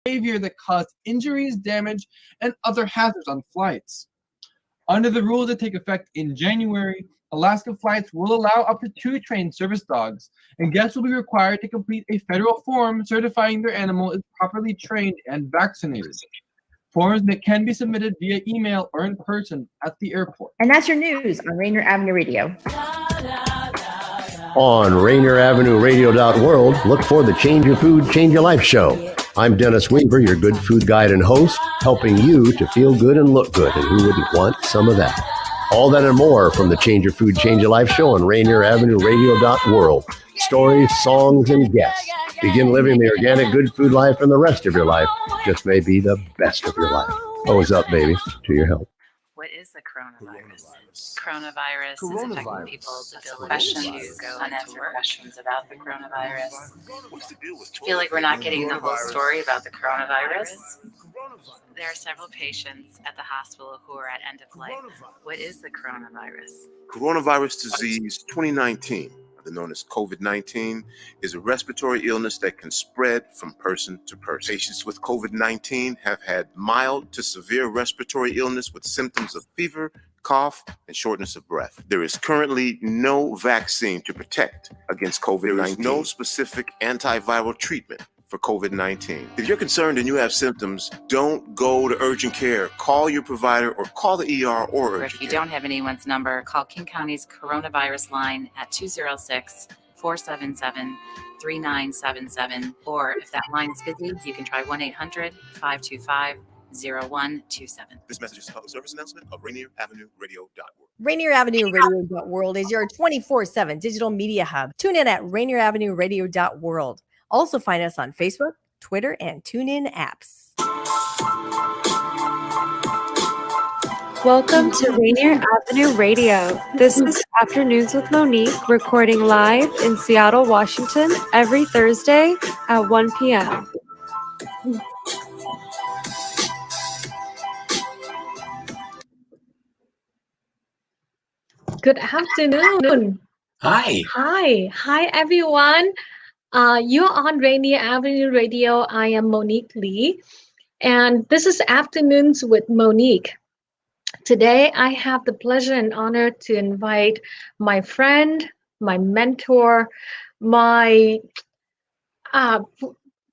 behavior that caused injuries, damage, and other hazards on flights. Under the rules that take effect in January, Alaska flights will allow up to 2 trained service dogs, and guests will be required to complete a federal form certifying their animal is properly trained and vaccinated. Forms that can be submitted via email or in person at the airport. And that's your news on Rainier Avenue Radio. On Rainier Avenue Radio.world, look for the Change Your Food, Change Your Life show. I'm Dennis Weaver, your good food guide and host, helping you to feel good and look good, and who wouldn't want some of that? All that and more from the Change Your Food, Change Your Life show on Rainier Avenue Radio.world. Stories, songs, and guests. Begin living the organic good food life, and the rest of your life just may be the best of your life. Hose up, baby, to your health. What is the coronavirus? Coronavirus is affecting people's ability to go unanswered questions about the coronavirus. I feel like we're not getting the whole story about the coronavirus. There are several patients at the hospital who are at end of life. What is the coronavirus? Coronavirus disease 2019, known as COVID-19, is a respiratory illness that can spread from person to person. Patients with COVID-19 have had mild to severe respiratory illness with symptoms of fever, cough, and shortness of breath. There is currently no vaccine to protect against COVID-19. There is no specific antiviral treatment for COVID-19. If you're concerned and you have symptoms, don't go to urgent care. Call your provider or call the ER or urgent care. If you don't have anyone's number, call King County's coronavirus line at 206-477-3977. Or if that line is busy, you can try 1-800-525-0127. This message is a public service announcement of Rainier Avenue Radio.world. Rainier Avenue Radio.world is your 24/7 digital media hub. Tune in at Rainier Avenue Radio.world. Also find us on Facebook, Twitter, and TuneIn apps. Welcome to Rainier Avenue Radio. This is Afternoons with Monique, recording live in Seattle, Washington, every Thursday at 1 p.m. Good afternoon. Hi. Hi, everyone. You're on Rainier Avenue Radio. I am Monique Lee, and this is Afternoons with Monique. Today, I have the pleasure and honor to invite my friend, my mentor, my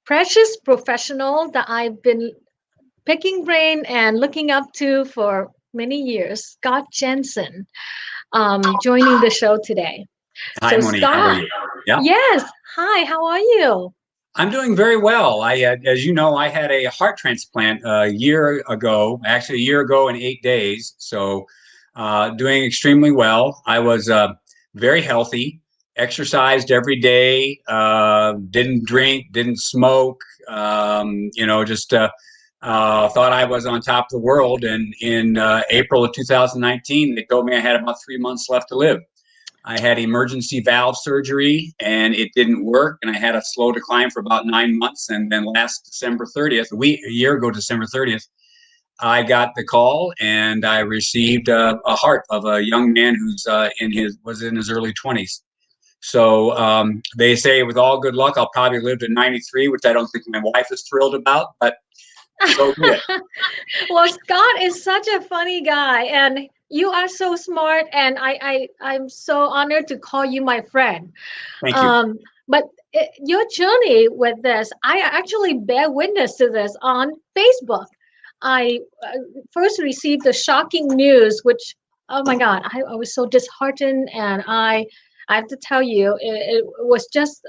precious professional that I've been picking brain and looking up to for many years, Scott Jensen, joining the show today. Hi, Monique. Scott, how are you? Yeah. Yes. Hi, how are you? I'm doing very well. As you know, I had a heart transplant a year ago and 8 days. So doing extremely well. I was very healthy, exercised every day, didn't drink, didn't smoke, just thought I was on top of the world. And in April of 2019, they told me I had about 3 months left to live. I had emergency valve surgery and it didn't work. And I had a slow decline for about 9 months. And then last December 30th, a year ago, December 30th, I got the call and I received a heart of a young man who's was in his early 20s. So they say with all good luck, I'll probably live to 93, which I don't think my wife is thrilled about, but so good. Well, Scott is such a funny guy, and you are so smart, and I'm so honored to call you my friend. Thank you. But your journey with this, I actually bear witness to this on Facebook. I first received the shocking news, which, oh my God, I was so disheartened, and I have to tell you, it was just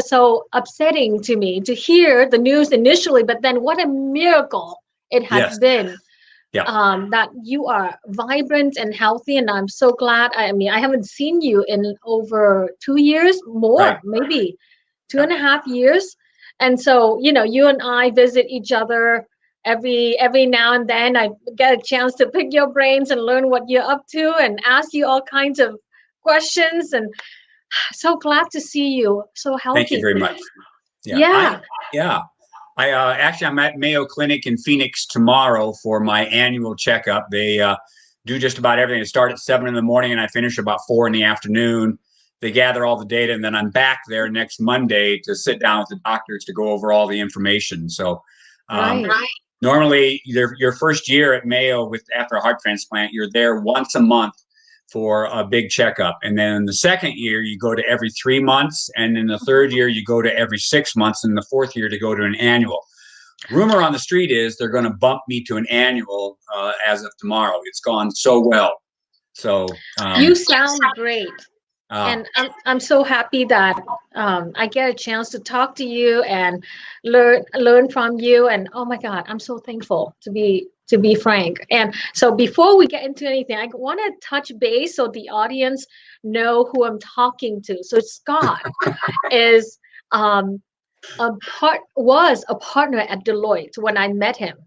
so upsetting to me to hear the news initially, but then what a miracle it has been. Yeah. That you are vibrant and healthy, and I'm so glad. I mean, I haven't seen you in over 2 years, maybe 2.5 years. And so, you and I visit each other every now and then. I get a chance to pick your brains and learn what you're up to and ask you all kinds of questions. And so glad to see you so healthy. Thank you very much. Yeah. I'm at Mayo Clinic in Phoenix tomorrow for my annual checkup. They do just about everything. I start at 7 in the morning and I finish about 4 in the afternoon. they gather all the data, and then I'm back there next Monday to sit down with the doctors to go over all the information. So normally your first year at Mayo after a heart transplant, you're there once a month for a big checkup. And then in the second year, you go to every 3 months. And in the third year, you go to every 6 months. And the fourth year to go to an annual. Rumor on the street is they're going to bump me to an annual as of tomorrow. It's gone so well. So you sound great. And I'm so happy that I get a chance to talk to you and learn from you. And oh my God, I'm so thankful to be frank. And so before we get into anything, I want to touch base so the audience know who I'm talking to. So Scott is was a partner at Deloitte when I met him.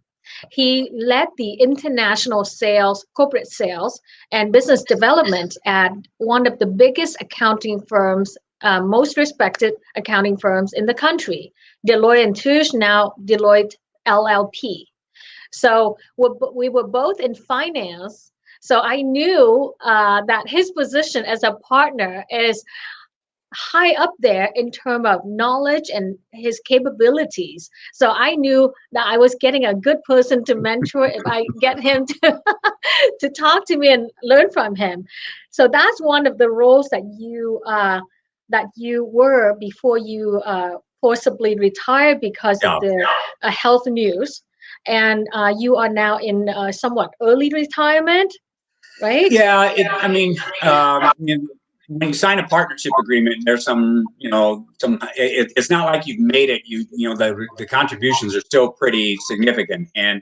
He led the international sales, corporate sales, and business development at one of the biggest accounting firms, most respected accounting firms in the country, Deloitte & Touche, now Deloitte LLP. So we were both in finance. So I knew that his position as a partner is high up there in terms of knowledge and his capabilities. So I knew that I was getting a good person to mentor if I get him to talk to me and learn from him. So that's one of the roles that you were before you forcibly retired because of the health news. And you are now in somewhat early retirement, right? Yeah, when you sign a partnership agreement, there's some, it's not like you've made it. The contributions are still pretty significant. And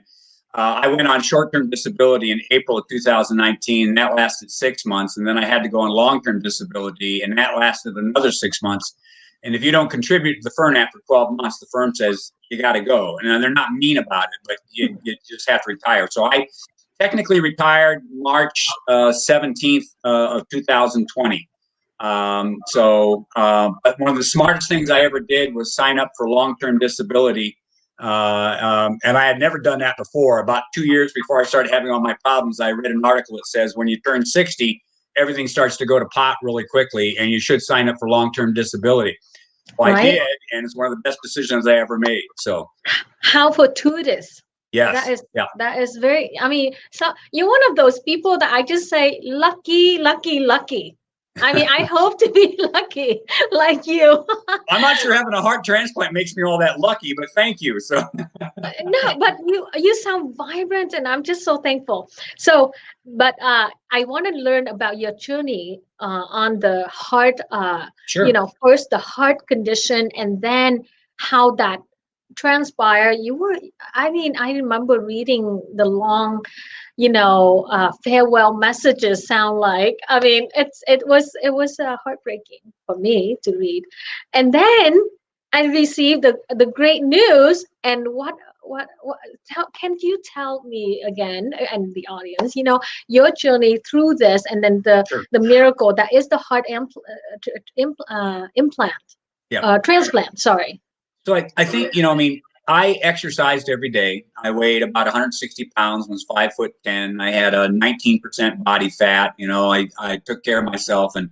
I went on short-term disability in April of 2019. And that lasted 6 months. And then I had to go on long-term disability, and that lasted another 6 months. And if you don't contribute to the firm after 12 months, the firm says you got to go. And they're not mean about it, but you just have to retire. So I technically retired March 17th of 2020. But one of the smartest things I ever did was sign up for long-term disability. And I had never done that before. About 2 years before I started having all my problems, I read an article that says when you turn 60, everything starts to go to pot really quickly, and you should sign up for long-term disability. Well, I did, and it's one of the best decisions I ever made. So, how fortuitous. Yes. That is very, so you're one of those people that I just say, lucky, lucky, lucky. I hope to be lucky like you. I'm not sure having a heart transplant makes me all that lucky, but thank you. So no, but you sound vibrant, and I'm just so thankful. So, but I want to learn about your journey on the heart. Sure. First the heart condition, and then how that transpired. I remember reading the long farewell messages sound like. It was heartbreaking for me to read. And then I received the great news. And can you tell me again, and the audience, your journey through this, and then the miracle that is the heart transplant. Sorry. So I think, I exercised every day. I weighed about 160 pounds, was 5'10". I had a 19% body fat. I took care of myself, and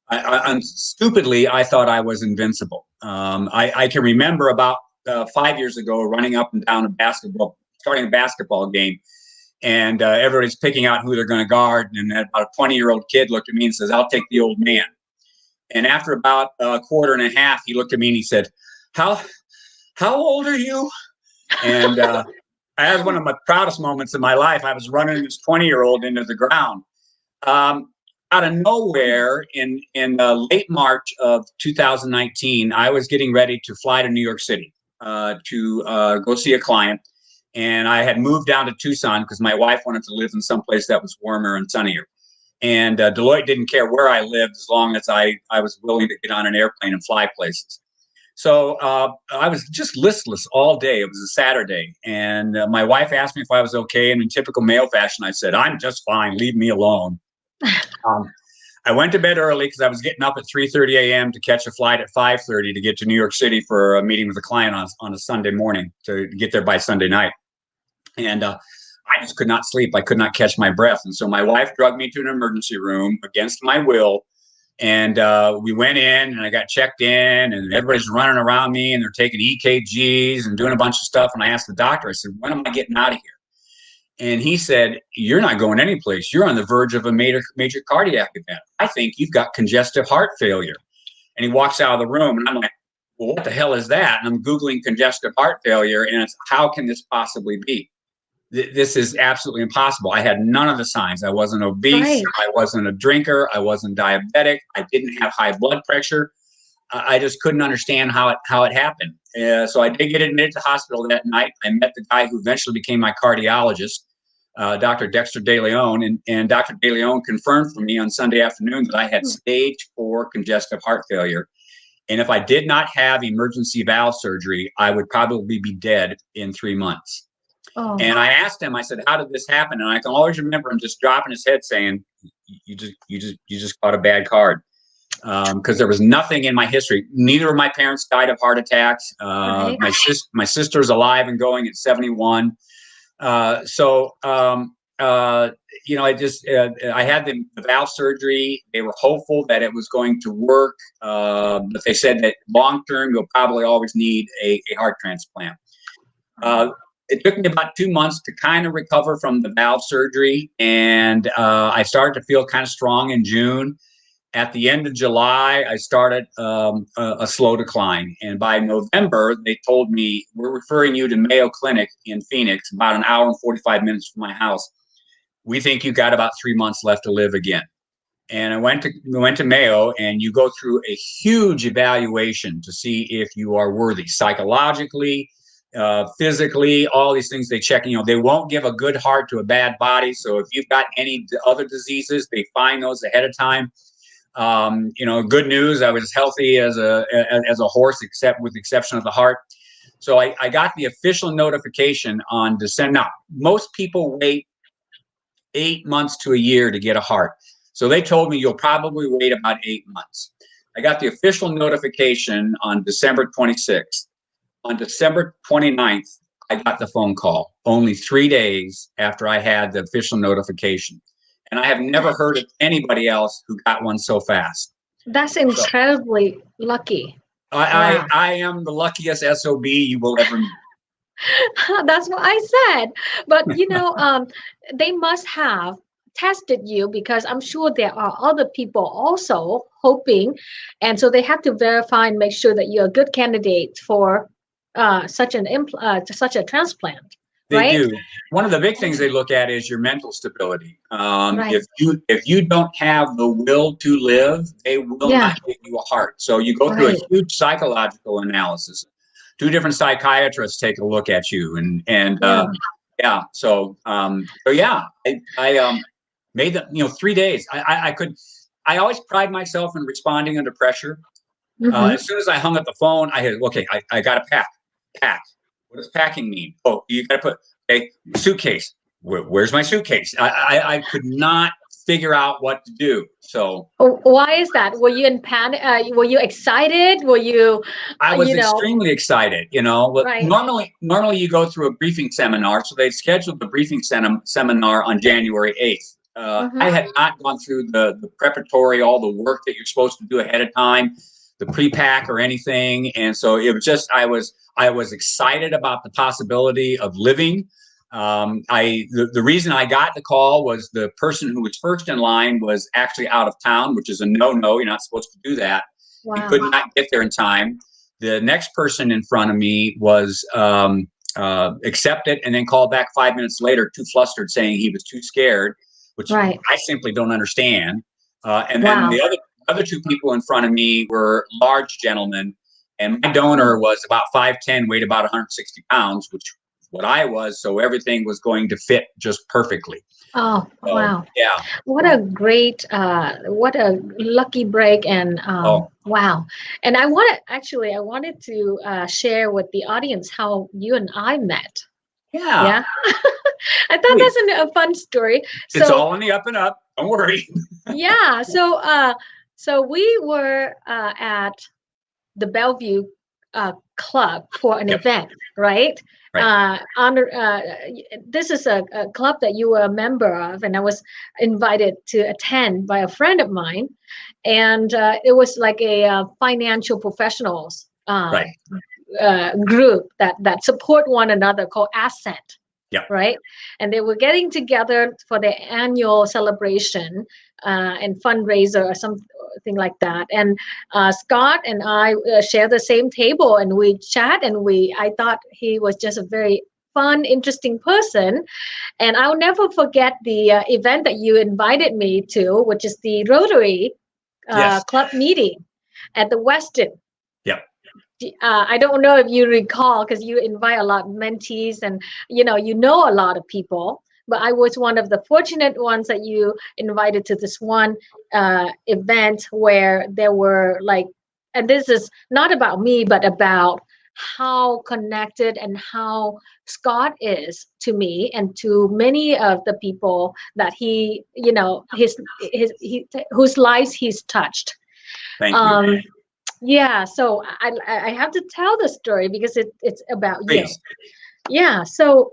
I stupidly, I thought I was invincible. I can remember about 5 years ago running up and down starting a basketball game, and everybody's picking out who they're going to guard. And about a 20-year-old kid looked at me and says, "I'll take the old man." And after about a quarter and a half, he looked at me and he said, How old are you? And that was one of my proudest moments in my life. I was running this 20-year-old into the ground. Out of nowhere, in late March of 2019, I was getting ready to fly to New York City to go see a client. And I had moved down to Tucson because my wife wanted to live in some place that was warmer and sunnier. And Deloitte didn't care where I lived as long as I was willing to get on an airplane and fly places. So I was just listless all day. It was a Saturday. And my wife asked me if I was okay. And in typical male fashion, I said, "I'm just fine. Leave me alone." I went to bed early because I was getting up at 3:30 a.m. to catch a flight at 5:30 to get to New York City for a meeting with a client on a Sunday morning to get there by Sunday night. And I just could not sleep. I could not catch my breath. And so my wife drugged me to an emergency room against my will And we went in, and I got checked in, and everybody's running around me, and they're taking EKGs and doing a bunch of stuff. And I asked the doctor, I said, when am I getting out of here? And he said, you're not going anyplace. You're on the verge of a major cardiac event. I think you've got congestive heart failure. And he walks out of the room, and I'm like, well, what the hell is that? And I'm Googling congestive heart failure, and it's, how can this possibly be? This is absolutely impossible. I had none of the signs. I wasn't obese. Right. I wasn't a drinker. I wasn't diabetic. I didn't have high blood pressure. I just couldn't understand how it happened. So I did get admitted to the hospital that night. I met the guy who eventually became my cardiologist, Dr. Dexter DeLeon, and Dr. DeLeon confirmed for me on Sunday afternoon that I had stage 4 congestive heart failure. And if I did not have emergency valve surgery, I would probably be dead in 3 months. Oh. And I asked him, I said, how did this happen? And I can always remember him just dropping his head saying, you just caught a bad card. Because there was nothing in my history. Neither of my parents died of heart attacks. Right. My sister's alive and going at 71. I had the valve surgery. They were hopeful that it was going to work. But they said that long term, you'll probably always need a heart transplant. It took me about 2 months to kind of recover from the valve surgery. And I started to feel kind of strong in June. At the end of July, I started a slow decline. And by November, they told me, we're referring you to Mayo Clinic in Phoenix, about an hour and 45 minutes from my house. We think you've got about 3 months left to live again. And I went to Mayo, and you go through a huge evaluation to see if you are worthy psychologically, physically, all these things they check. They won't give a good heart to a bad body. So if you've got any other diseases, they find those ahead of time. Good news, I was healthy as a horse, except with the exception of the heart. So I got the official notification on December. Now, most people wait 8 months to a year to get a heart. So they told me you'll probably wait about 8 months. I got the official notification on December 26th. On December 29th, I got the phone call, only 3 days after I had the official notification. And I have never heard of anybody else who got one so fast. That's incredibly lucky. I am the luckiest SOB you will ever meet. That's what I said. But, they must have tested you, because I'm sure there are other people also hoping. And so they have to verify and make sure that you're a good candidate for such a transplant. They right? do. One of the big things they look at is your mental stability. Right. If you don't have the will to live, they will not give you a heart. So you go through a huge psychological analysis. 2 different psychiatrists take a look at you, I made the 3 days. I always pride myself in responding under pressure. As soon as I hung up the phone, I got to pack. What does packing mean? Oh, you got to put a suitcase. Where's my suitcase? I could not figure out what to do. So why is that? Were you in panic? Were you excited? Were you? I was extremely excited. Right. Normally you go through a briefing seminar. So they scheduled the briefing seminar on January 8th. I had not gone through the preparatory, all the work that you're supposed to do ahead of time, the pre-pack or anything. And so it was just, I was excited about the possibility of living. The reason I got the call was the person who was first in line was actually out of town, which is a no-no. You're not supposed to do that. Wow. He could not get there in time. The next person in front of me was accepted and then called back 5 minutes later, too flustered, saying he was too scared, which I simply don't understand. And then the other 2 people in front of me were large gentlemen. And my donor was about 5'10", weighed about 160 pounds, which is what I was. So everything was going to fit just perfectly. Oh, wow. Yeah. What a great, what a lucky break. And wow. And I wanted to share with the audience how you and I met. Yeah. I thought that's a fun story. It's all in the up and up. Don't worry. Yeah. So we were at the Bellevue club for an event, right? Right. This is a club that you were a member of, and I was invited to attend by a friend of mine, and it was like a financial professionals group that support one another called AIESEC. Yeah. Right. And they were getting together for their annual celebration and fundraiser or something like that. And Scott and I share the same table, and we chat, and I thought he was just a very fun, interesting person. And I'll never forget the event that you invited me to, which is the Rotary club meeting at the Westin. Yeah. I don't know if you recall, because you invite a lot of mentees and you know a lot of people, but I was one of the fortunate ones that you invited to this one event where there were and this is not about me, but about how connected and how Scott is to me and to many of the people that he, whose lives he's touched. Thank you. Yeah, so I have to tell the story because it's about Please. you. Yeah, so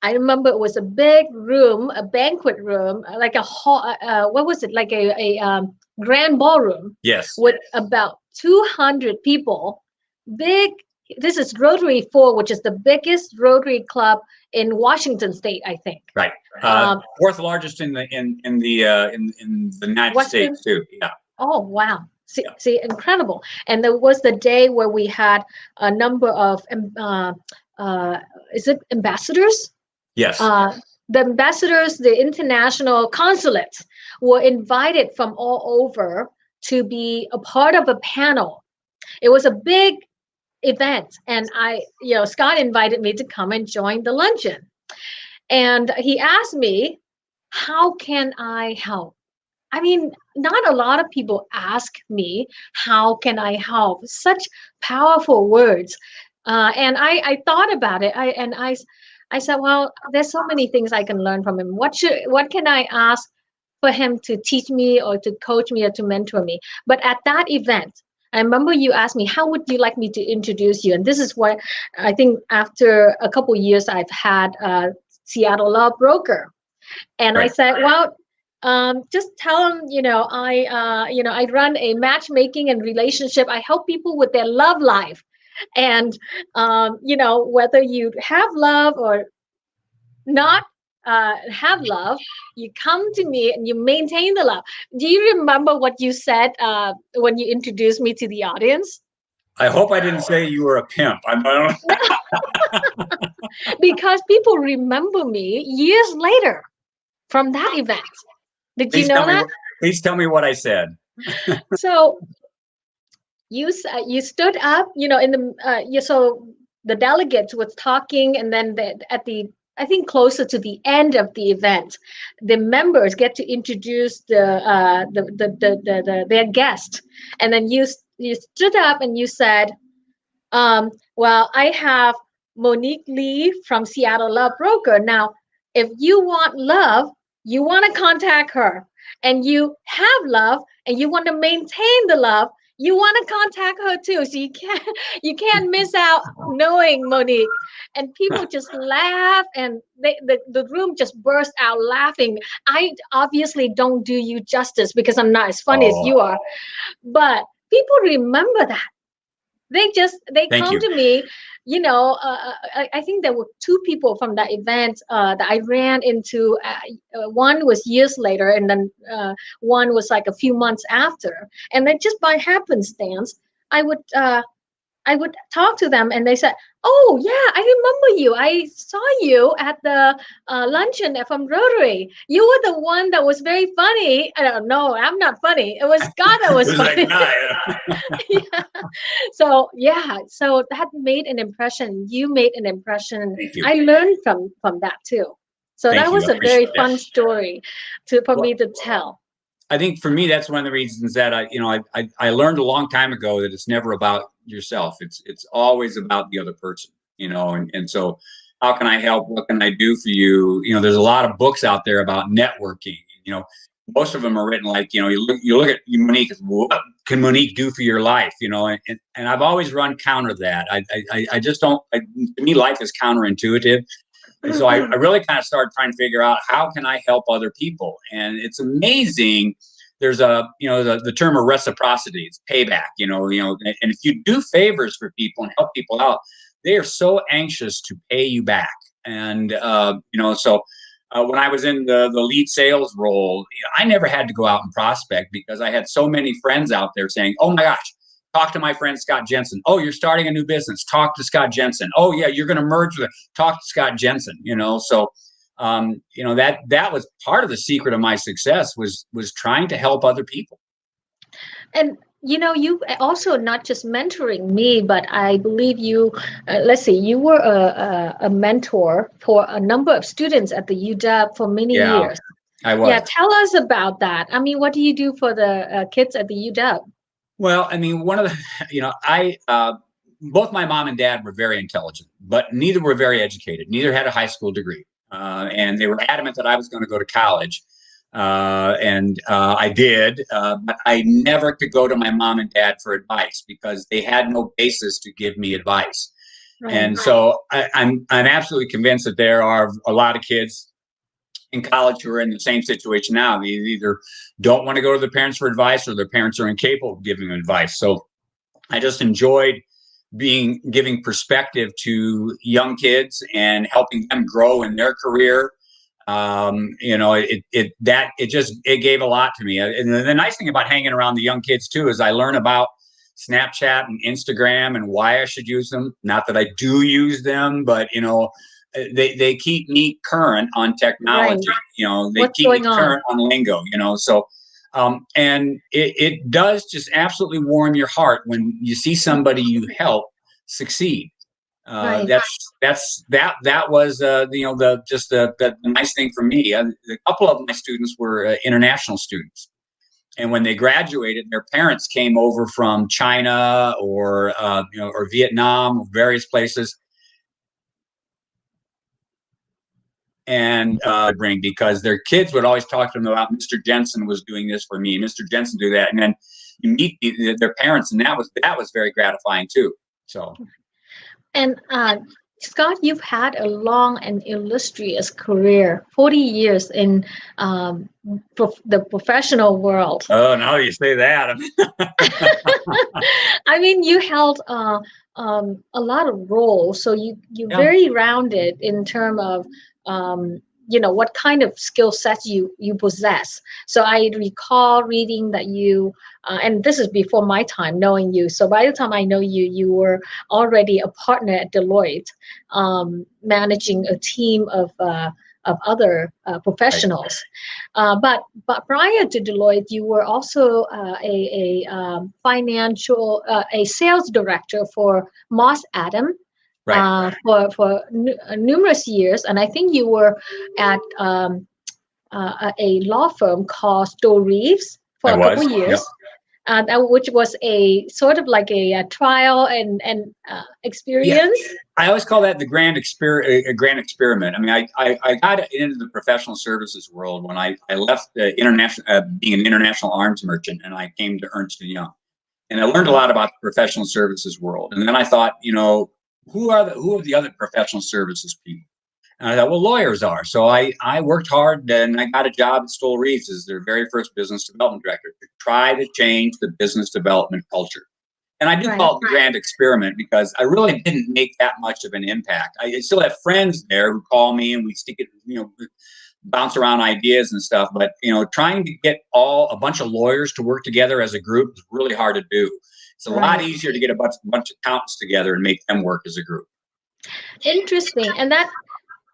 I remember it was a big room, a banquet room, like a hall. What was it? Like a grand ballroom. Yes. With about 200 people. Big. This is Rotary 4, which is the biggest Rotary club in Washington State, I think. Right. Fourth largest in the United States too. Yeah. Oh wow. See, incredible. And there was the day where we had a number of is it ambassadors? Yes. The ambassadors, the international consulates were invited from all over to be a part of a panel. It was a big event, and Scott invited me to come and join the luncheon. And he asked me, how can I help? I mean, not a lot of people ask me, how can I help? Such powerful words. And I thought about it. I said, well, there's so many things I can learn from him. What can I ask for him to teach me or to coach me or to mentor me? But at that event, I remember you asked me, how would you like me to introduce you? And this is what I think after a couple of years, I've had a Seattle Law Broker. And I said, well, just tell them, I run a matchmaking and relationship. I help people with their love life. And, whether you have love or not have love, you come to me and you maintain the love. Do you remember what you said when you introduced me to the audience? I hope I didn't say you were a pimp. I don't know. Because people remember me years later from that event. Did you know that? Please tell me what I said. So you stood up, so the delegates was talking, and then I think closer to the end of the event, the members get to introduce their guest, and then you stood up and you said, well, I have Monique Lee from Seattle Love Broker. Now, if you want love, you want to contact her, and you have love, and you want to maintain the love, you want to contact her too. So you can't miss out knowing Monique. And people just laugh, and the room just burst out laughing. I obviously don't do you justice because I'm not as funny as you are, but people remember that. They come to me, I think there were 2 people from that event that I ran into. One was years later, and then one was like a few months after. And then just by happenstance, I would talk to them, and they said, oh yeah, I remember you. I saw you at the luncheon from Rotary. You were the one that was very funny. I don't know, I'm not funny. It was Scott that was funny. Yeah. So that made an impression. You made an impression. I learned from that too. So that was a very fun story for me to tell. I think for me, that's one of the reasons that I learned a long time ago that it's never about yourself. It's always about the other person, and so how can I help? What can I do for you? There's a lot of books out there about networking. most of them are written like, you look at Monique, what can Monique do for your life? And I've always run counter that. I just don't, to me, life is counterintuitive. And so I really kind of started trying to figure out how can I help other people? And it's amazing. There's the term of reciprocity, it's payback, and if you do favors for people and help people out, they are so anxious to pay you back. And, so when I was in the lead sales role, I never had to go out and prospect because I had so many friends out there saying, oh my gosh, talk to my friend Scott Jensen. Oh, you're starting a new business. Talk to Scott Jensen. Oh yeah, you're going to merge with. Talk to Scott Jensen. So that was part of the secret of my success was trying to help other people. And you also not just mentoring me, but I believe you. Let's see, you were a mentor for a number of students at the UW for many years. I was. Yeah, tell us about that. I mean, what do you do for the kids at the UW? Well, I mean, one of the, both my mom and dad were very intelligent, but neither were very educated. Neither had a high school degree. And they were adamant that I was going to go to college. And I did, but I never could go to my mom and dad for advice because they had no basis to give me advice. Right. And so I'm absolutely convinced that there are a lot of kids in college who are in the same situation now. They either don't want to go to their parents for advice or their parents are incapable of giving them advice. So I just enjoyed giving perspective to young kids and helping them grow in their career. It gave a lot to me. And the nice thing about hanging around the young kids too is I learn about Snapchat and Instagram and why I should use them. Not that I do use them, but they keep me current on technology. Right. They keep me current on lingo. So and it does just absolutely warm your heart when you see somebody you help succeed. Right. That was the nice thing for me. A couple of my students were international students, and when they graduated, their parents came over from China or Vietnam, various places, and because their kids would always talk to them about Mr. Jensen was doing this for me, Mr. Jensen do that, and then you meet their parents, and that was very gratifying too. So. And Scott, you've had a long and illustrious career, 40 years in the professional world. Oh, now you say that. I mean, you held a lot of roles, so you're very rounded in terms of what kind of skill sets you possess. So I recall reading that you, and this is before my time knowing you. So by the time I know you, you were already a partner at Deloitte, managing a team of other professionals. But prior to Deloitte, you were also a sales director for Moss Adam. Right. For numerous years, and I think you were at a law firm called Stowe Reeves for a couple of years, which was a sort of like a trial and experience. Yeah. I always call that the grand experiment. I mean, I got into the professional services world when I left the being an international arms merchant, and I came to Ernst & Young, and I learned a lot about the professional services world. And then I thought, who are the other professional services people? And I thought, well, lawyers are. So I worked hard, and I got a job at Stowe Reeves as their very first business development director to try to change the business development culture. And I do call it the grand experiment because I really didn't make that much of an impact. I still have friends there who call me, and we stick it, bounce around ideas and stuff. But trying to get a bunch of lawyers to work together as a group is really hard to do. It's a lot easier to get a bunch of accountants together and make them work as a group. Interesting. And that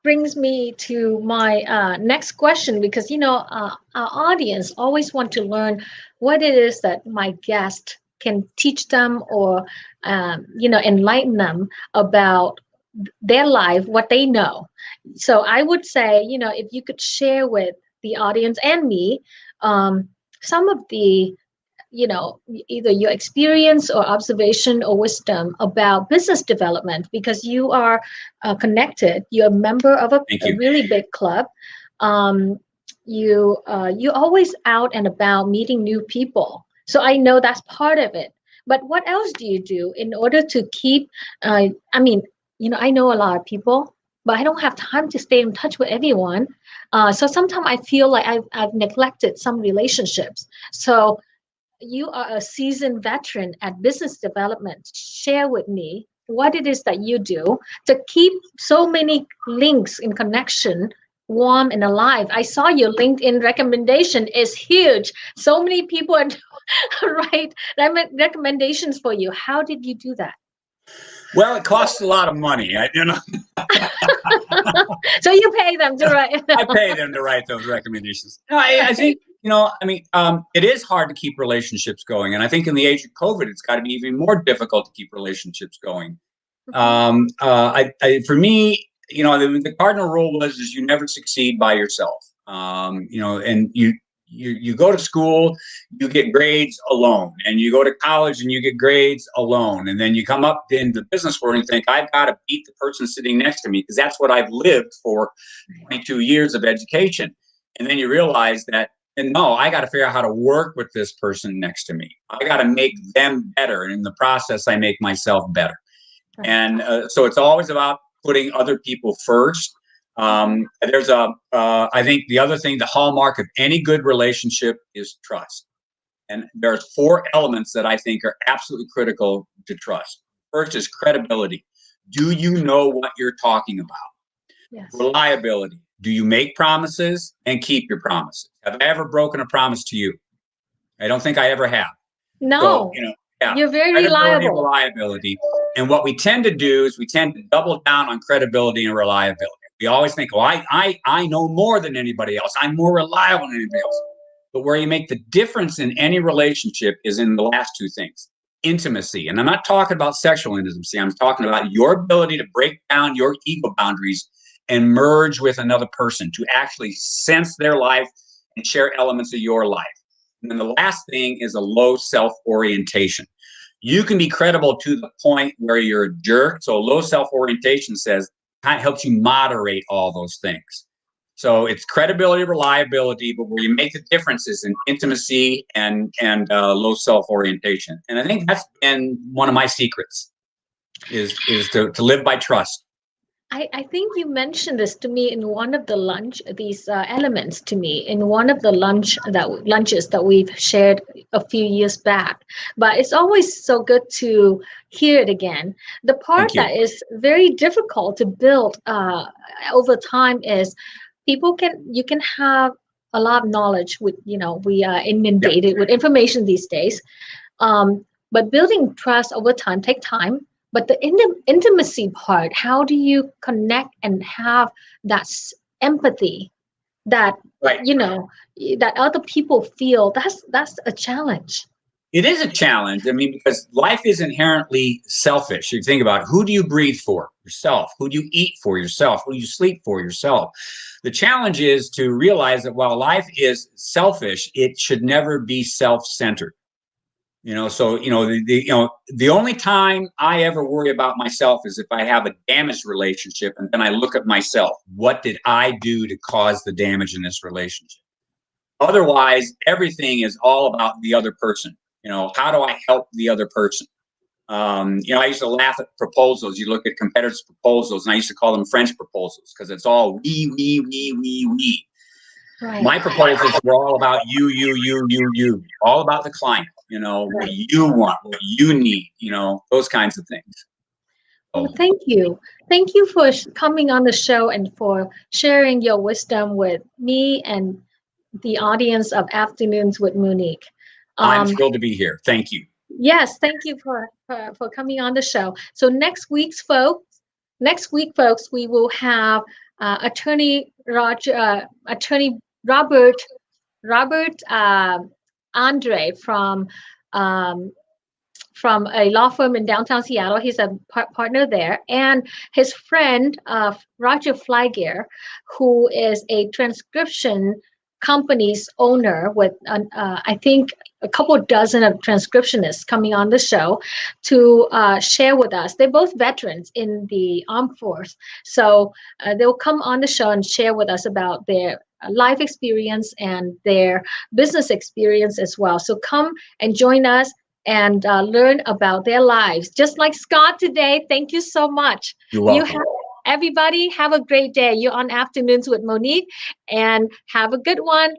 brings me to my next question, because, our audience always want to learn what it is that my guest can teach them or, enlighten them about their life, what they know. So I would say, if you could share with the audience and me some of the either your experience or observation or wisdom about business development, because you are connected. You're a member of a really big club. you always out and about meeting new people. So I know that's part of it. But what else do you do in order to keep? I mean, I know a lot of people, but I don't have time to stay in touch with everyone. So sometimes I feel like I've neglected some relationships. So you are a seasoned veteran at business development. Share with me what it is that you do to keep so many links in connection warm and alive. I saw your LinkedIn recommendation is huge. So many people are right recommendations for you. How did you do that? Well, it costs a lot of money. So you pay them to write. I pay them to write those recommendations. No, I think, it is hard to keep relationships going. And I think in the age of COVID, it's got to be even more difficult to keep relationships going. For me, the cardinal rule is you never succeed by yourself. And you go to school, you get grades alone, and you go to college and you get grades alone. And then you come up in the business world and think, I've got to beat the person sitting next to me because that's what I've lived for 22 years of education. And then you realize that, no, I got to figure out how to work with this person next to me. I got to make them better. And in the process, I make myself better. And so it's always about putting other people first. I think the other thing, the hallmark of any good relationship is trust. And there's 4 elements that I think are absolutely critical to trust. First is credibility. Do you know what you're talking about? Yes. Reliability. Do you make promises and keep your promises? Have I ever broken a promise to you? I don't think I ever have. No. So, you're very reliable. Reliability. And what we tend to do is we tend to double down on credibility and reliability. We always think, I know more than anybody else. I'm more reliable than anybody else. But where you make the difference in any relationship is in the last 2 things. Intimacy. And I'm not talking about sexual intimacy. I'm talking about your ability to break down your ego boundaries and merge with another person, to actually sense their life and share elements of your life. And then the last thing is a low self-orientation. You can be credible to the point where you're a jerk. So low self-orientation kind of helps you moderate all those things. So it's credibility, reliability, but where you make the differences in intimacy and low self-orientation. And I think that's been one of my secrets is to live by trust. I think you mentioned this to me in one of the these elements to me in one of the lunches that we've shared a few years back. But it's always so good to hear it again. The part that is very difficult to build over time is you can have a lot of knowledge with, we are inundated with information these days. But building trust over time takes time. But the intimacy part, how do you connect and have that empathy that, that other people feel? That's a challenge. It is a challenge. I mean, because life is inherently selfish. You think about it, who do you breathe for? Yourself. Who do you eat for? Yourself. Who do you sleep for? Yourself. The challenge is to realize that while life is selfish, it should never be self-centered. The only time I ever worry about myself is if I have a damaged relationship and then I look at myself. What did I do to cause the damage in this relationship? Otherwise, everything is all about the other person. How do I help the other person? I used to laugh at proposals. You look at competitors' proposals, and I used to call them French proposals because it's all we. Right. My proposals were all about you, all about the client. What you want, what you need, those kinds of things. Well, thank you. Thank you for coming on the show and for sharing your wisdom with me and the audience of Afternoons with Monique. I'm thrilled to be here. Thank you. Yes, thank you for coming on the show. So next week, folks, we will have Attorney Robert Andre from a law firm in downtown Seattle. He's a partner there, and his friend Roger Flygare, who is a transcription company's owner with I think a couple dozen of transcriptionists coming on the show to share with us. They're both veterans in the armed force, so they'll come on the show and share with us about their life experience and their business experience as well. So come and join us and learn about their lives. Just like Scott today. Thank you so much. You're welcome. Everybody have a great day. You're on Afternoons with Monique, and have a good one.